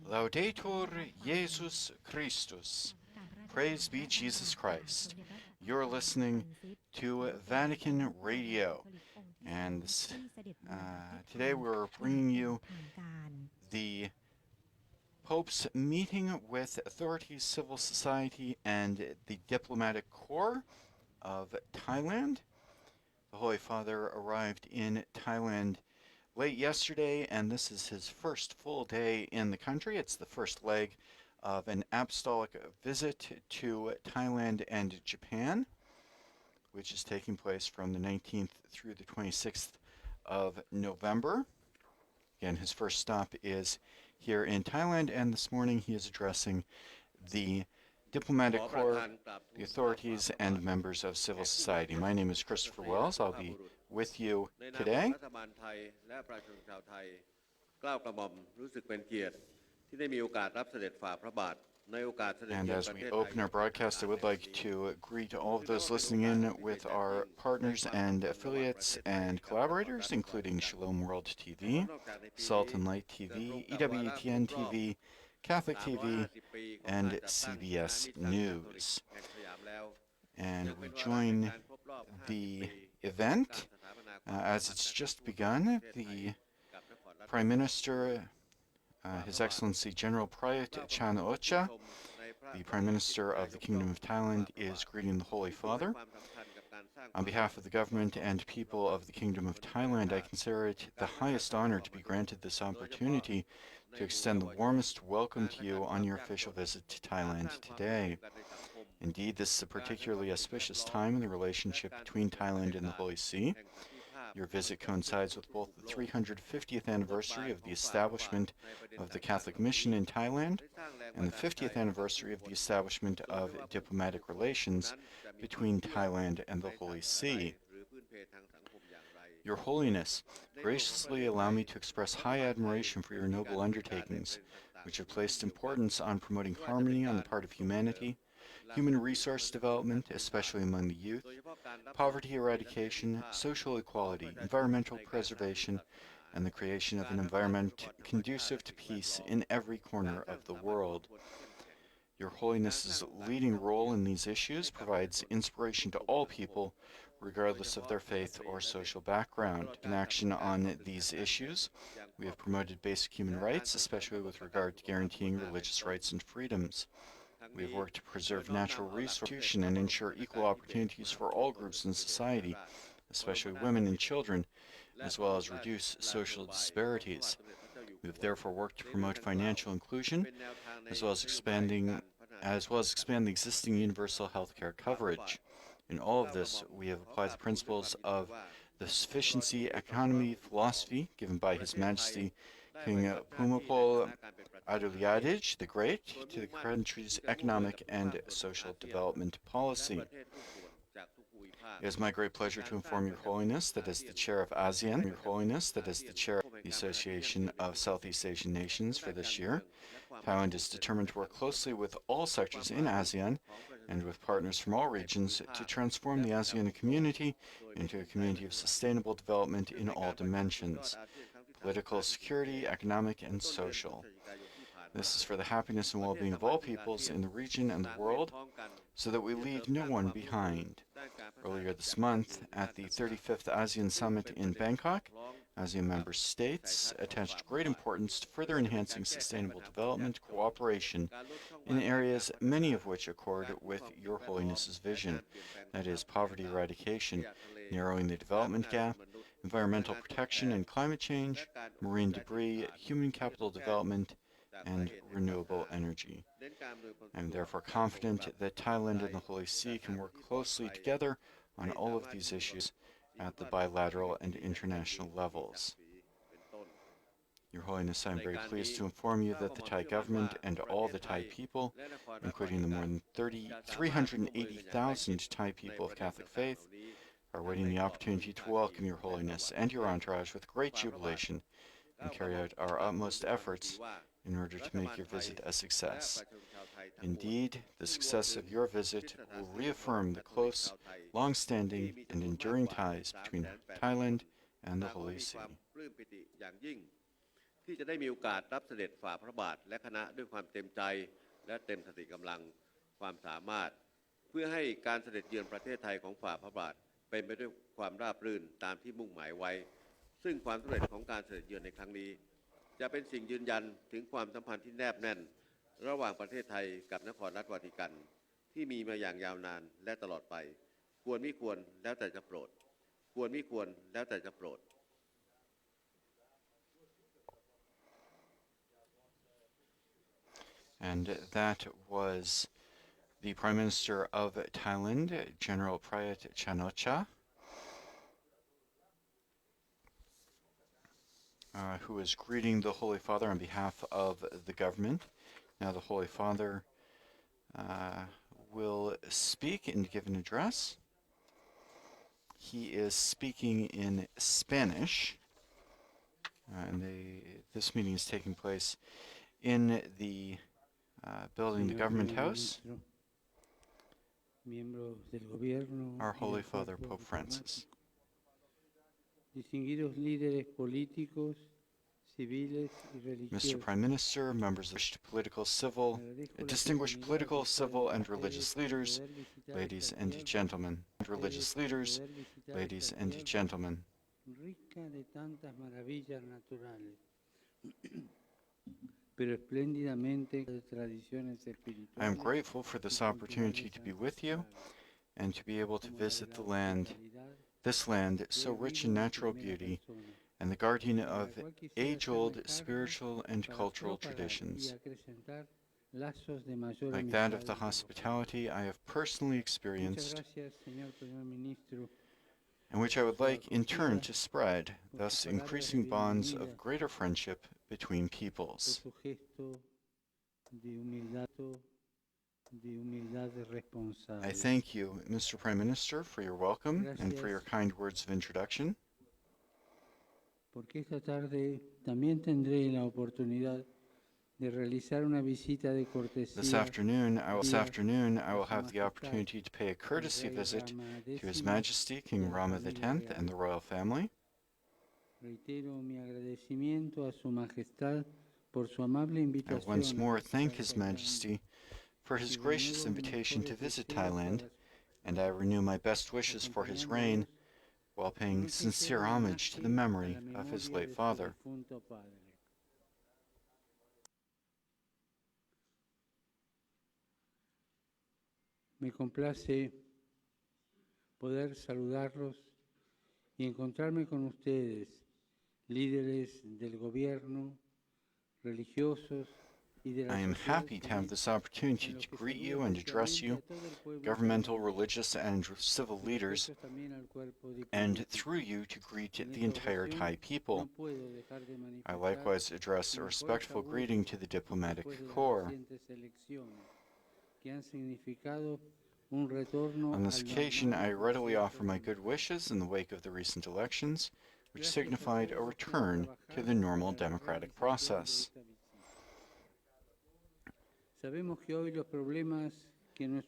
Laudetur Jesus Christus. Praise be Jesus Christ. You're listening to Vatican Radio, and today we're bringing you the Pope's meeting with authorities, civil society, and the diplomatic corps of Thailand. The Holy Father arrived in Thailand late yesterday, and this is his first full day in the country. It's the first leg of an apostolic visit to Thailand and Japan, which is taking place from the 19th through the 26th of November. Again, his first stop is here in Thailand, and this morning he is addressing the diplomatic corps, the authorities, and members of civil society. My name is Christopher Wells. I'll be with you today. And as we open our broadcast, I would like to greet all of those listening in with our partners and affiliates and collaborators, including Shalom World TV, Salt and Light TV, EWTN TV, Catholic TV, and CBS News. And we join the event as it's just begun. The Prime Minister, His Excellency General Prayut Chan-o-cha, the Prime Minister of the Kingdom of Thailand, is greeting the Holy Father. On behalf of the government and people of the Kingdom of Thailand, I consider it the highest honor to be granted this opportunity to extend the warmest welcome to you on your official visit to Thailand today. Indeed, this is a particularly auspicious time in the relationship between Thailand and the Holy See. Your visit coincides with both the 350th anniversary of the establishment of the Catholic Mission in Thailand and the 50th anniversary of the establishment of diplomatic relations between Thailand and the Holy See. Your Holiness, graciously allow me to express high admiration for your noble undertakings, which have placed importance on promoting harmony on the part of humanity, human resource development, especially among the youth, poverty eradication, social equality, environmental preservation, and the creation of an environment conducive to peace in every corner of the world. Your Holiness's leading role in these issues provides inspiration to all people, regardless of their faith or social background. In action on these issues, we have promoted basic human rights, especially with regard to guaranteeing religious rights and freedoms. We have worked to preserve natural resources and ensure equal opportunities for all groups in society, especially women and children, as well as reduce social disparities. We have therefore worked to promote financial inclusion, as well as expand the existing universal health care coverage. In all of this, we have applied the principles of the sufficiency economy philosophy given by His Majesty King Bhumibol Adulyadej the Great to the country's economic and social development policy. It is my great pleasure to inform Your Holiness that as the Chair of ASEAN, Your Holiness that as the Chair of the Association of Southeast Asian Nations for this year, Thailand is determined to work closely with all sectors in ASEAN and with partners from all regions to transform the ASEAN community into a community of sustainable development in all dimensions: political, security, economic, and social. This is for the happiness and well-being of all peoples in the region and the world, so that we leave no one behind. Earlier this month, at the 35th ASEAN Summit in Bangkok, ASEAN member states attached great importance to further enhancing sustainable development cooperation in areas many of which accord with Your Holiness's vision, that is, poverty eradication, narrowing the development gap, environmental protection and climate change, marine debris, human capital development, and renewable energy. I am therefore confident that Thailand and the Holy See can work closely together on all of these issues at the bilateral and international levels. Your Holiness, I am very pleased to inform you that the Thai government and all the Thai people, including the more than 380,000 Thai people of Catholic faith, are awaiting the opportunity to welcome Your Holiness and your entourage with great jubilation and carry out our utmost efforts in order to make your visit a success. Indeed, the success of your visit will reaffirm the close, long-standing, and enduring ties between Thailand and the Holy See. ที่จะได้มีโอกาสรับเสด็จฝ่าพระบาทและคณะด้วยความเต็มใจและเต็มสติกำลังความสามารถเพื่อให้การเสด็จเยือนประเทศไทยของฝ่าพระบาทเป็นไปด้วยความราบรื่นตามที่มุ่งหมายไว้ซึ่งความสำเร็จของการเสด็จเยือนในครั้งนี้จะเป็นสิ่งยืนยันถึงความสัมพันธ์ที่แนบแน่นระหว่างประเทศไทยกับนครรัฐวาติกันที่มีมาอย่างยาวนานและตลอดไปควรมิควรแล้วแต่จะโปรดควรมิควรแล้วแต่จะโปรด And that was the Prime Minister of Thailand, General Prayut Chan-o-cha, who is greeting the Holy Father on behalf of the government. Now the Holy Father will speak and give an address. He is speaking in Spanish, and this meeting is taking place in the building, the government house. Our Holy Father, Pope Francis. Mr. Prime Minister, members of distinguished political, civil, and religious leaders, ladies and gentlemen, ladies and gentlemen. I am grateful for this opportunity to be with you and to be able to visit this land so rich in natural beauty and the guardian of age-old spiritual and cultural traditions, like that of the hospitality I have personally experienced, and which I would like in turn to spread, thus increasing bonds of greater friendship between peoples. I thank you, Mr. Prime Minister, for your welcome and for your kind words of introduction. This afternoon, I will have the opportunity to pay a courtesy visit to His Majesty King Rama X and the royal family. I once more thank His Majesty for his gracious invitation to visit Thailand, and I renew my best wishes for his reign while paying sincere homage to the memory of his late father. Me complace poder saludarlos y encontrarme con ustedes, líderes del gobierno, religiosos. I am happy to have this opportunity to greet you and address you, governmental, religious, and civil leaders, and through you to greet the entire Thai people. I likewise address a respectful greeting to the diplomatic corps. On this occasion, I readily offer my good wishes in the wake of the recent elections, which signified a return to the normal democratic process.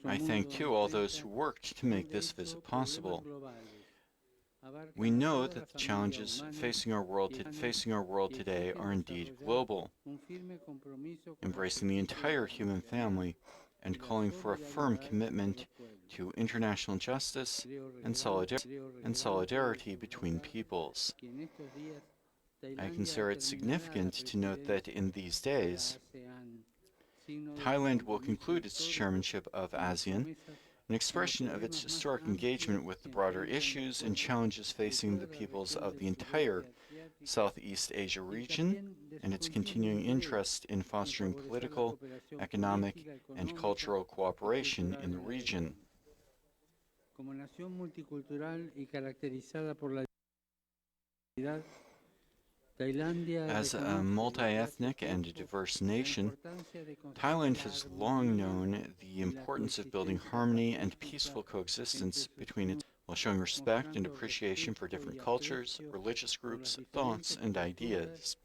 I thank too all those who worked to make this visit possible. We know that the challenges facing our world today are indeed global, embracing the entire human family and calling for a firm commitment to international justice and solidarity between peoples. I consider it significant to note that in these days, Thailand will conclude its chairmanship of ASEAN, an expression of its historic engagement with the broader issues and challenges facing the peoples of the entire Southeast Asia region, and its continuing interest in fostering political, economic, and cultural cooperation in the region. As a multi-ethnic and diverse nation, Thailand has long known the importance of building harmony and peaceful coexistence between its while showing respect and appreciation for different cultures, religious groups, thoughts, and ideas.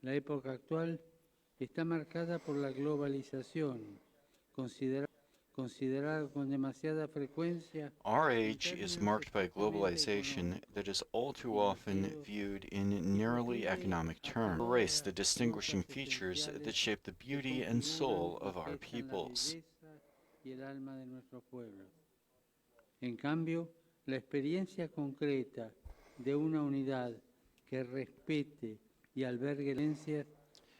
La época actual está marcada por la globalización, considerado con demasiada frecuencia Our en age is términos marked by estrictamente globalization económicos, that is all too often viewed in narrowly economic terms, erase the distinguishing features that shape the beauty and soul of our peoples. y el alma de nuestros pueblos. En cambio, la experiencia concreta de una unidad que respete y albergue herencias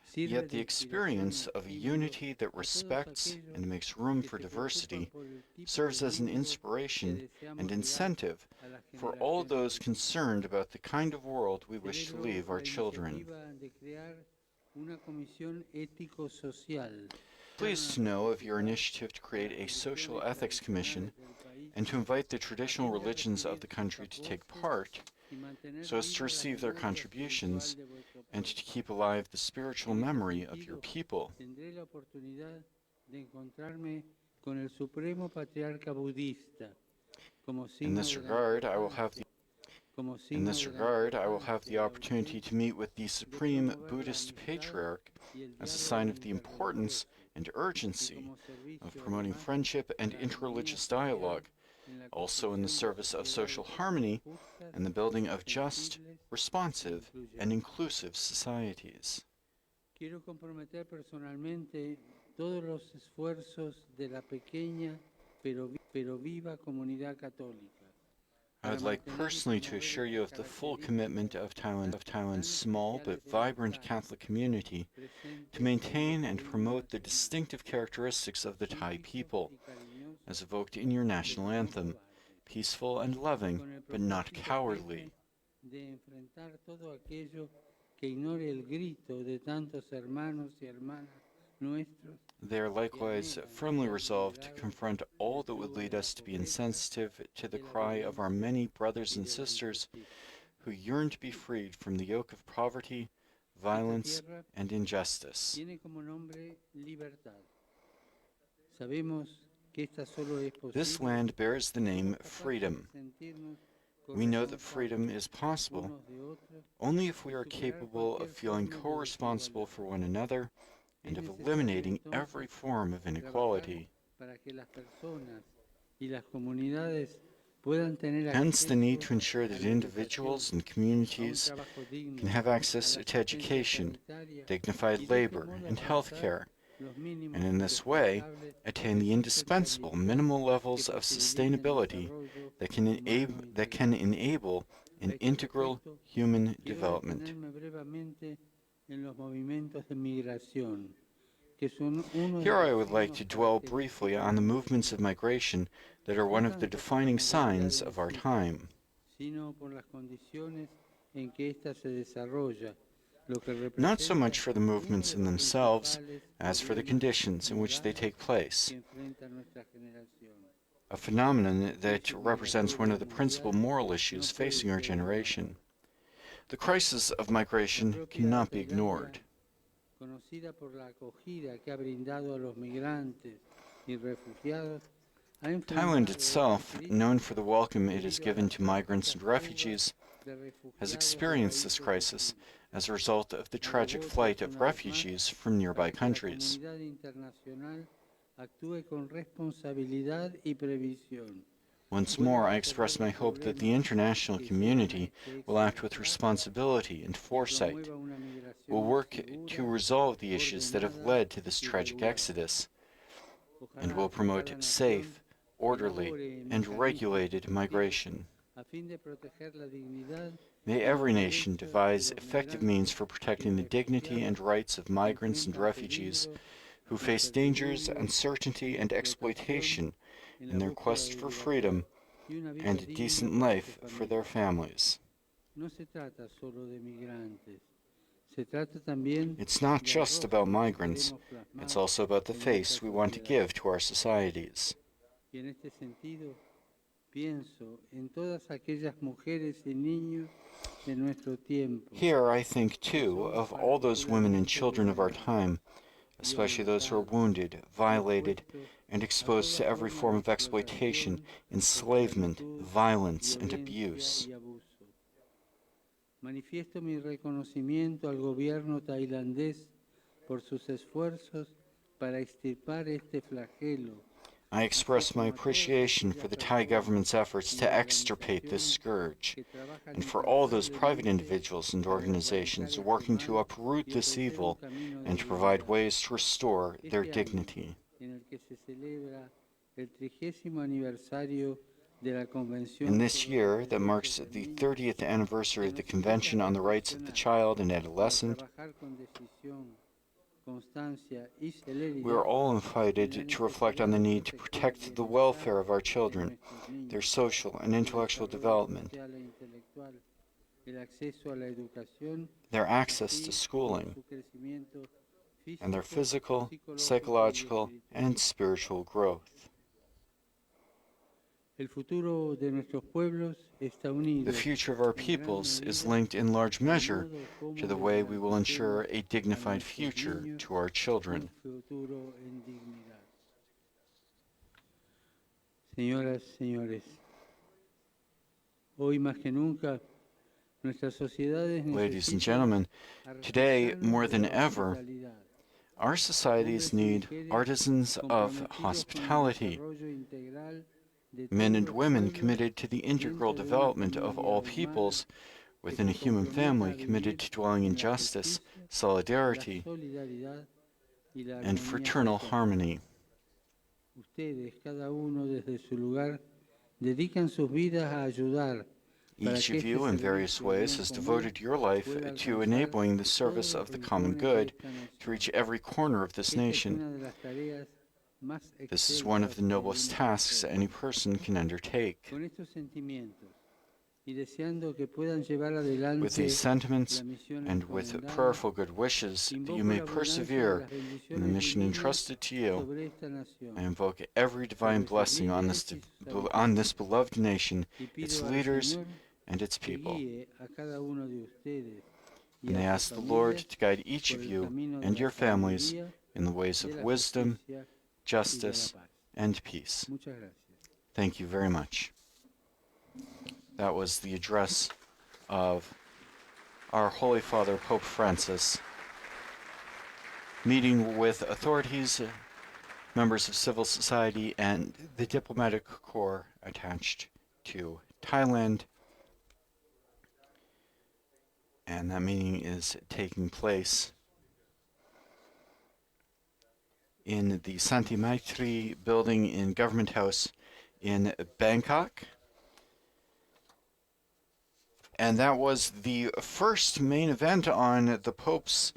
sirve Yet the de experience inspiración of a y estímulo unity that a todos respects aquellos and makes room que for se preocupan diversity por el tipo serves de as an mundo que inspiration deseamos and legar incentive a las for all generaciones those futuras. concerned about the kind of world we wish to Celebro leave our la children. iniciativa de crear una comisión ético-social. Pleased to know of your initiative to create a social ethics commission and to invite the traditional religions of the country to take part so as to receive their contributions and to keep alive the spiritual memory of your people. Tendré la oportunidad de encontrarme con el Supremo Patriarca Budista como In signo this de la regard, I will have the como In signo this de la regard, I will have importancia the y la opportunity urgencia to meet with the de Supreme promover la Buddhist amistad Patriarch y el as a diálogo sign of the importance interreligioso, and y urgency como of servicio promoting además friendship a and la armonía interreligious social dialogue, en la also in the construcción de service of social sociedades harmony justas, and the building of just, sensibles y responsive, and incluyentes. inclusive societies. Quiero comprometer personalmente todos los esfuerzos de la pequeña pero viva comunidad católica. I would like personally to assure you of the full commitment of Thailand's small but vibrant Catholic community to maintain and promote the distinctive characteristics of the Thai people, as evoked in your national anthem, peaceful and loving, but not cowardly. De enfrentar todo aquello que ignore el grito de tantos hermanos y hermanas nuestros. They are likewise firmly resolved to confront all that would lead us to be insensitive to the cry of our many brothers and sisters who yearn to be freed from the yoke of poverty, violence, and injustice. Tiene como nombre libertad. Sabemos que esta solo es This posible land bears the name si somos capaces freedom. de sentirnos We know that freedom is possible unos de otros. only if we are capable of feeling co-responsible for one another and of eliminating every form of inequality. Para que las personas y las comunidades puedan tener Hence the need to acceso ensure a that la individuals and educación, a un communities trabajo digno, can have a access la to education, asistencia sanitaria, dignified y de este labor, modo and alcanzar health care, los mínimos and in this way indispensables attain the de indispensable sustentabilidad minimal que levels of posibiliten el sustainability desarrollo that can humano enable A an este integral respecto, human quiero development. detenerme brevemente en los movimientos de migración, que son uno de Here I los would like signos to dwell briefly on the movements of migration that are one of the defining signs of our time. sino por las condiciones en que ésta se desarrolla, lo que Not so representa much for the uno movements de in los themselves principales as for the problemas conditions in which they take place, que enfrenta nuestra generación. a phenomenon that represents one of the principal moral issues facing our generation. The crisis of migration cannot be ignored. Conocida por la acogida que ha brindado a los migrantes y refugiados, ha Thailand enfrentado itself, esta crisis known for the welcome it has debido a given las to migrants and trágicas refugees, fugas de has refugiados de experienced this países crisis vecinos. as a result of the tragic Abogo, flight pues, of una vez más, refugees from nearby para que la countries. comunidad internacional actúe con responsabilidad y previsión. Once more, I express my hope that the international community will act with responsibility and foresight, Promueva una migración will work segura, to resolve the issues that have ordenada led to this y tragic regular. exodus, and Ojalá will que promote cada nación safe, orderly, elabore and mecanismos regulated específicos migration. a fin de proteger la dignidad May y every los nation derechos de devise los effective migrantes means for protecting the y dignity and refugiados rights of que migrants and enfrentan refugees peligros, who face dangers, incertidumbres, uncertainty, and exploitation en in la their búsqueda quest de for libertad freedom y una vida and a digna decent para life sus for their familias. families. No se trata solo de migrantes, se trata también It's not del just rostro about que migrants, queremos plasmar it's also about the en face nuestra we want to sociedad. give to our societies. Y en este sentido, pienso en todas aquellas mujeres y niños de nuestro tiempo. Here I think, too, of all those women and children of our time, especially those who are wounded, violated, and exposed to every form of exploitation, enslavement, violence, and abuse. Manifiesto mi reconocimiento al gobierno tailandés por sus esfuerzos para extirpar este flagelo. I express my appreciation for the Thai government's efforts to extirpate this scourge, and for all those private individuals and organizations working to uproot this evil and to provide ways to restore their dignity. In this year that marks the 30th anniversary of the Convention on the Rights of the Child and Adolescent, we are all invited to reflect on the need to protect the welfare of our children, their social and intellectual development, their access to schooling, and their physical, psychological, and spiritual growth. The future of our peoples is linked in large measure to the way we will ensure a dignified future to our children. Señoras, señores, hoy más que nunca, nuestras sociedades Ladies and gentlemen, today more than ever, our societies need artisans of hospitality, men and women committed to the integral development of all peoples within a human family, committed to dwelling in justice, solidarity, and fraternal harmony. Each of you, in various ways, has devoted your life to enabling the service of the common good to reach every corner of this nation. This is one of the noblest tasks any person can undertake. With these sentiments and with prayerful good wishes that you may persevere in the mission entrusted to you, I invoke every divine blessing on this beloved nation, its leaders, and its people. And I ask the Lord to guide each of you and your families in the ways of wisdom, justice, and peace. Thank you very much. That was the address of our Holy Father, Pope Francis, meeting with authorities, members of civil society, and the diplomatic corps attached to Thailand. And that meeting is taking place in the Santi Maitri building in Government House in Bangkok. And that was the first main event on the Pope's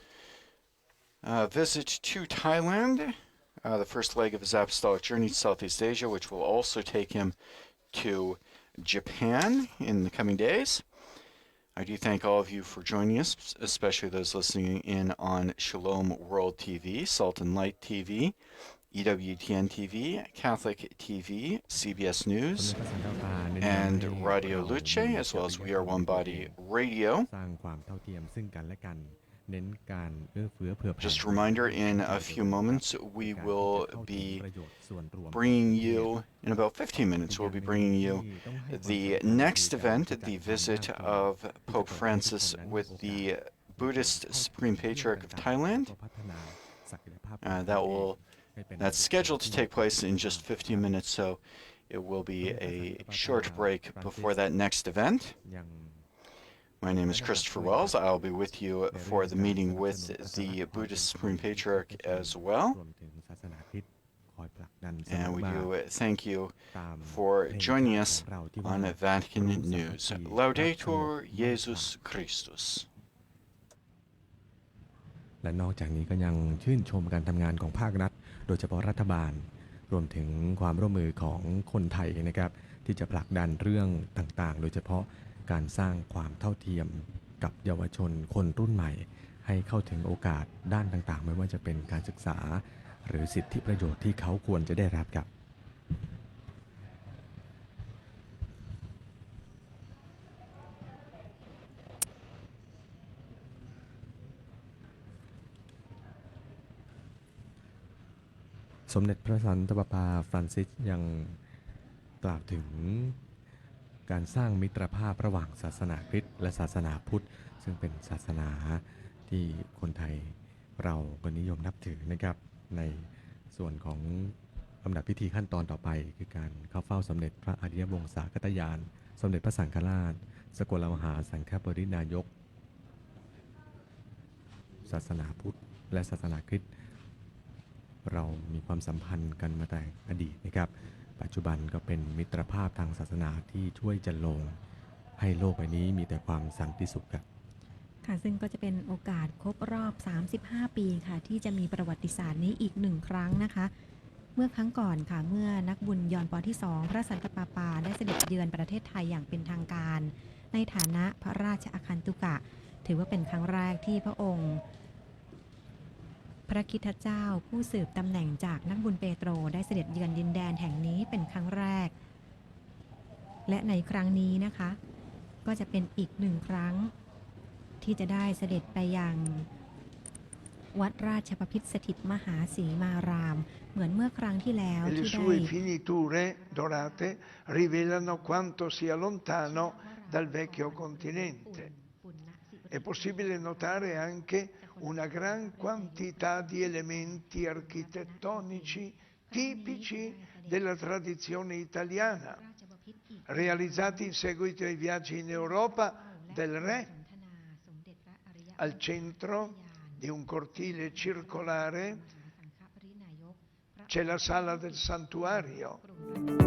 visit to Thailand, the first leg of his apostolic journey to Southeast Asia, which will also take him to Japan in the coming days. I do thank all of you for joining us, especially those listening in on Shalom World TV, Salt and Light TV, EWTN TV, Catholic TV, CBS News, and Radio Luce, as well as We Are One Body Radio. Just a reminder, in a few moments, we will be bringing you, in about 15 minutes, we'll be bringing you the next event, the visit of Pope Francis with the Buddhist Supreme Patriarch of Thailand. That's scheduled to take place in just 15 minutes, so it will be a short break before that next event. My name is Christopher Wells. I'll be with you for the meeting with the Buddhist Supreme Patriarch as well. And we do thank you for joining us on Vatican News. Laudetur Jesus Christus. และนอกจากนี้ก็ยังชื่นชมการทำงานของภาครัฐโดยเฉพาะรัฐบาลรวมถึงความร่วมมือของคนไทยนะครับที่จะผลักดันเรื่องต่างๆโดยเฉพาะการสร้างความเท่าเทียมกับเยาวชนคนรุ่นใหม่ให้เข้าถึงโอกาสด้านต่างๆไม่ว่าจะเป็นการศึกษาหรือสิทธิประโยชน์ที่เขาควรจะได้รับครับสมเด็จพระสันตะปาปาฟรานซิสยังกล่าวถึงการสร้างมิตรภาพระหว่างศาสนาคริสต์และศาสนาพุทธซึ่งเป็นศาสนาที่คนไทยเราก็นิยมนับถือนะครับในส่วนของ ลำดับพิธีขั้นตอนต่อไปคือการเข้าเฝ้าสมเด็จพระอริยวงศาคตยานสมเด็จพระสังฆราชสกลมหาสังฆปรินายกศาสนาพุทธและศาสนาคริสต์เรามีความสัมพันธ์กันมาแต่อดีตนะครับปัจจุบันก็เป็นมิตรภาพทางศาสนาที่ช่วยจันลงให้โลกใบนี้มีแต่ความสันติสุขครับค่ะซึ่งก็จะเป็นโอกาสครบรอบ35 ปีค่ะที่จะมีประวัติศาสตร์นี้อีกหนึ่งครั้งนะคะเมื่อครั้งก่อนค่ะเมื่อนักบุญยอนปที่ 2พระสันตะปาปาได้เสด็จเยือนประเทศไทยอย่างเป็นทางการในฐานะพระราชอาคันตุกะถือว่าเป็นครั้งแรกที่พระองค์พระคริสตเจ้าผู้สืบตำแหน่งจากนักบุญเปโตรได้เสด็จเยือนดินแดนแห่งนี้เป็นครั้งแรกและในครั้งนี้นะคะก็จะเป็นอีกหนึ่งครั้งที่จะได้เสด็จไปยังวัดราชบพิตรสถิตมหาสีมารามเหมือนเมื่อครั้งที่แล้ว Le ที่ได้ sue finiture dorate rivelano quanto sia lontano dal vecchio continente. È possibile notare anche una gran quantità di elementi architettonici tipici della tradizione italiana, realizzati in seguito ai viaggi in Europa del re. Al centro di un cortile circolare c'è la sala del santuario.